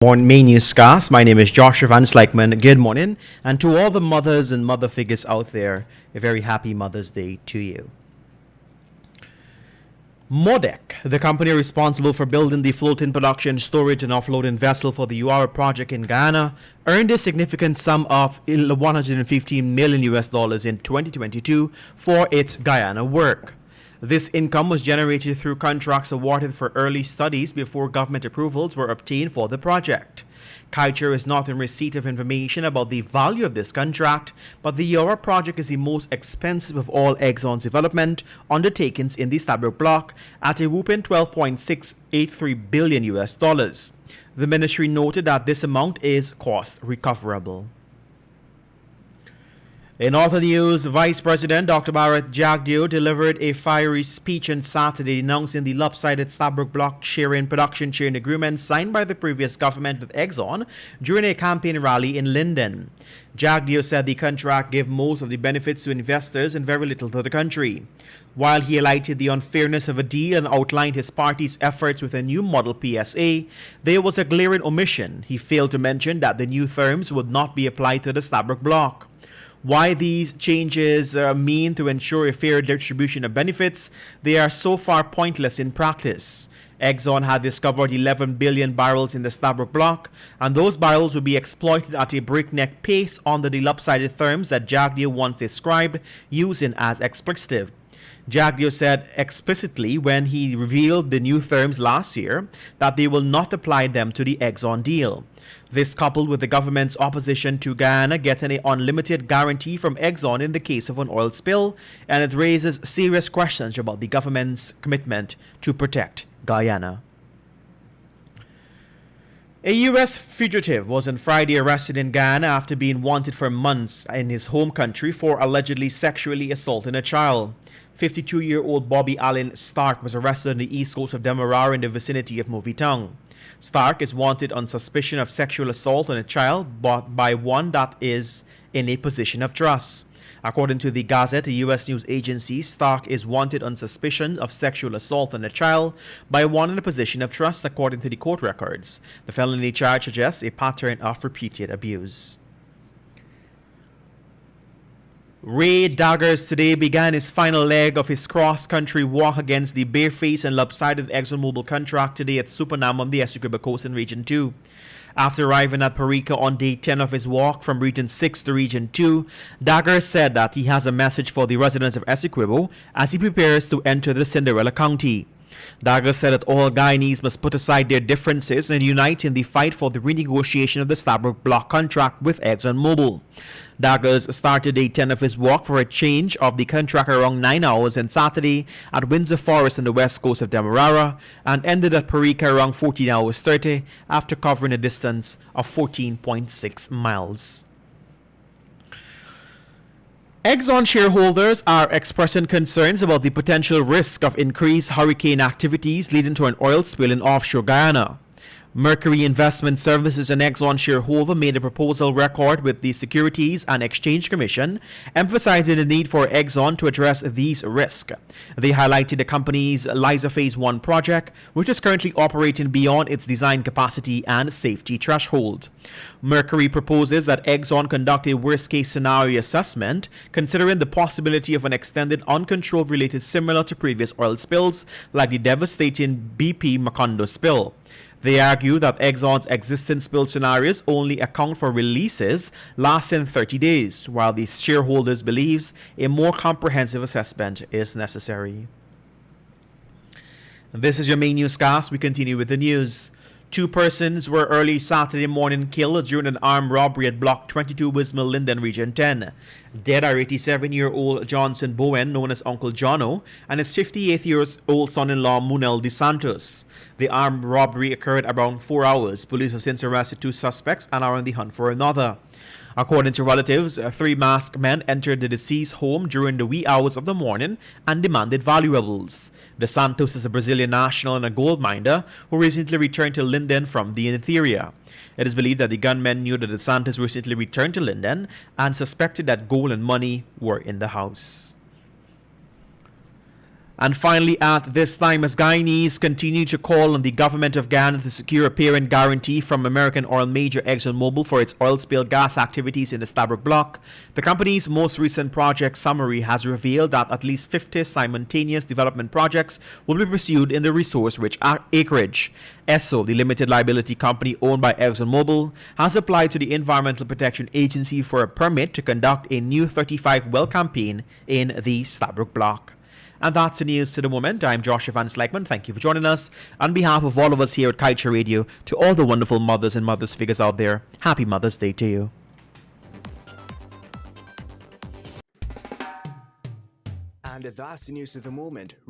Morning, main newscast. My name is Joshua Van Slykeman. Good morning, and to all the mothers and mother figures out there, a very happy Mother's Day to you. Modec, the company responsible for building the floating production, storage, and offloading vessel for the UARA project in Guyana, earned a significant sum of 115 million US dollars in 2022 for its Guyana work. This income was generated through contracts awarded for early studies before government approvals were obtained for the project. Kaieteur is not in receipt of information about the value of this contract, but the UARA project is the most expensive of all Exxon's development undertakings in the Stabroek block at a whopping 12.683 billion US dollars. The ministry noted that this amount is cost recoverable. In other news, Vice President Dr. Bharat Jagdeo delivered a fiery speech on Saturday denouncing the lopsided Stabroek block production sharing agreement signed by the previous government with Exxon during a campaign rally in Linden. Jagdeo said the contract gave most of the benefits to investors and very little to the country. While he highlighted the unfairness of a deal and outlined his party's efforts with a new model PSA, there was a glaring omission. He failed to mention that the new terms would not be applied to the Stabroek block. Why these changes mean to ensure a fair distribution of benefits, they are so far pointless in practice. Exxon had discovered 11 billion barrels in the Stabroek block, and those barrels will be exploited at a breakneck pace under the lopsided terms that Jagdeo once described, using as explicative. Jagdeo said explicitly when he revealed the new terms last year that they will not apply them to the Exxon deal. This, coupled with the government's opposition to Guyana getting an unlimited guarantee from Exxon in the case of an oil spill, and it raises serious questions about the government's commitment to protect Guyana. A U.S. fugitive was on Friday arrested in Guyana after being wanted for months in his home country for allegedly sexually assaulting a child. 52-year-old Bobby Allen Stark was arrested on the east coast of Demerara in the vicinity of Movitown. Stark is wanted on suspicion of sexual assault on a child bought by one that is in a position of trust. According to the Gazette, a U.S. news agency, Stark is wanted on suspicion of sexual assault on a child by one in a position of trust, according to the court records. The felony charge suggests a pattern of repeated abuse. Ray Daggers today began his final leg of his cross-country walk against the barefaced and lopsided ExxonMobil contract today at Supernam on the Essequibo Coast in Region 2. After arriving at Parika on day 10 of his walk from Region 6 to Region 2, Daggers said that he has a message for the residents of Essequibo as he prepares to enter the Cinderella County. Daggers said that all Guyanese must put aside their differences and unite in the fight for the renegotiation of the Stabroek block contract with ExxonMobil. Daggers started day 10 of his walk for a change of the contract around 9 hours on Saturday at Windsor Forest on the west coast of Demerara and ended at Parika around 14 hours 30 after covering a distance of 14.6 miles. Exxon shareholders are expressing concerns about the potential risk of increased hurricane activities leading to an oil spill in offshore Guyana. Mercury Investment Services, an Exxon shareholder, made a proposal record with the Securities and Exchange Commission, emphasizing the need for Exxon to address these risks. They highlighted the company's Liza Phase 1 project, which is currently operating beyond its design capacity and safety threshold. Mercury proposes that Exxon conduct a worst-case scenario assessment, considering the possibility of an extended uncontrolled related similar to previous oil spills, like the devastating BP Macondo spill. They argue that Exxon's existing spill scenarios only account for releases lasting 30 days, while the shareholders believes a more comprehensive assessment is necessary. And this is your main newscast. We continue with the news. 2 persons were early Saturday morning killed during an armed robbery at Block 22 Wismill, Linden, Region 10. Dead are 87-year-old Johnson Bowen, known as Uncle Jono, and his 58-year-old son-in-law Munel De Santos. The armed robbery occurred around 4 hours. Police have since arrested 2 suspects and are on the hunt for another. According to relatives, 3 masked men entered the deceased's home during the wee hours of the morning and demanded valuables. De Santos is a Brazilian national and a gold miner who recently returned to Linden from the interior. It is believed that the gunmen knew that De Santos recently returned to Linden and suspected that gold and money were in the house. And finally, at this time, as Guyanese continue to call on the government of Ghana to secure a parent guarantee from American oil major ExxonMobil for its oil spill gas activities in the Stabroek Block, the company's most recent project summary has revealed that at least 50 simultaneous development projects will be pursued in the resource-rich acreage. ESSO, the limited liability company owned by ExxonMobil, has applied to the Environmental Protection Agency for a permit to conduct a new 35-well campaign in the Stabroek Block. And that's the news to the moment. I'm Joshua Van Slegman. Thank you for joining us. On behalf of all of us here at Kaieteur Radio, to all the wonderful mothers and mothers figures out there, happy Mother's Day to you. And that's the news of the moment.